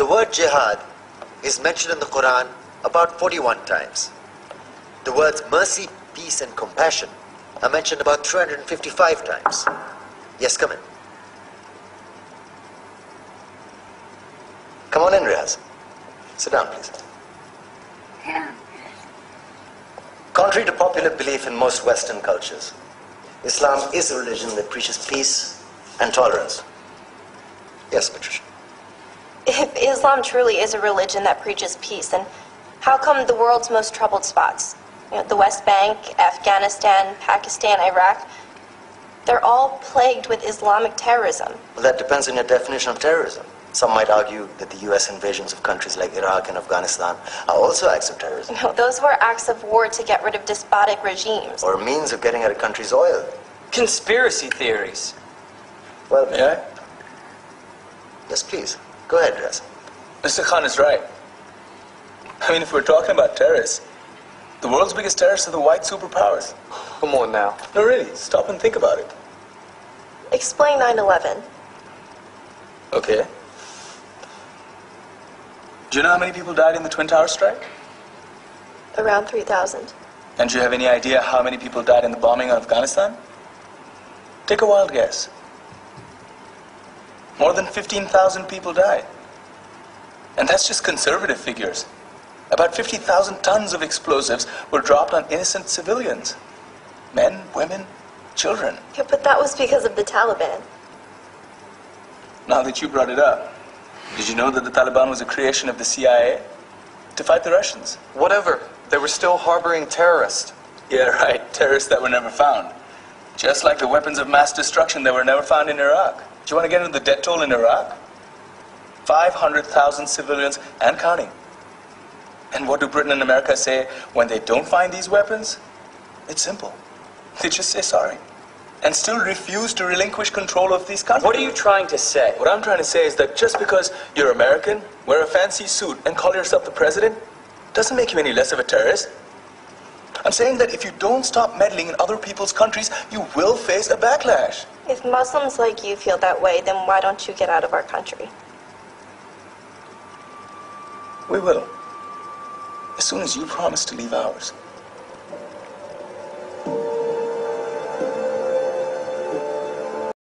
The word jihad is mentioned in the Quran about 41 times. The words mercy, peace, and compassion are mentioned about 355 times. Yes, come in. Come on in, Riaz. Sit down, please. Contrary to popular belief in most Western cultures, Islam is a religion that preaches peace and tolerance. Yes, Patricia. If Islam truly is a religion that preaches peace, then how come the world's most troubled spots, the West Bank, Afghanistan, Pakistan, Iraq, they're all plagued with Islamic terrorism? Well, that depends on your definition of terrorism. Some might argue that the U.S. invasions of countries like Iraq and Afghanistan are also acts of terrorism. No, those were acts of war to get rid of despotic regimes. Or a means of getting at a country's oil. Conspiracy theories. Well, Yeah? Yes, please. Go ahead, Riaz. Mr. Khan is right. I mean, if we're talking about terrorists, the world's biggest terrorists are the white superpowers. Come on now. No, really, stop and think about it. Explain 9/11. Okay. Do you know how many people died in the Twin Towers strike? Around 3,000. And do you have any idea how many people died in the bombing of Afghanistan? Take a wild guess. More than 15,000 people died. And that's just conservative figures. About 50,000 tons of explosives were dropped on innocent civilians. Men, women, children. Yeah, but that was because of the Taliban. Now that you brought it up, did you know that the Taliban was a creation of the CIA to fight the Russians? Whatever. They were still harboring terrorists. Yeah, right. Terrorists that were never found. Just like the weapons of mass destruction that were never found in Iraq. Do you want to get into the death toll in Iraq? 500,000 civilians and counting. And what do Britain and America say when they don't find these weapons? It's simple. They just say sorry. And still refuse to relinquish control of these countries. What are you trying to say? What I'm trying to say is that just because you're American, wear a fancy suit, and call yourself the president, doesn't make you any less of a terrorist. I'm saying that if you don't stop meddling in other people's countries, you will face a backlash. If Muslims like you feel that way, then why don't you get out of our country? We will. As soon as you promise to leave ours.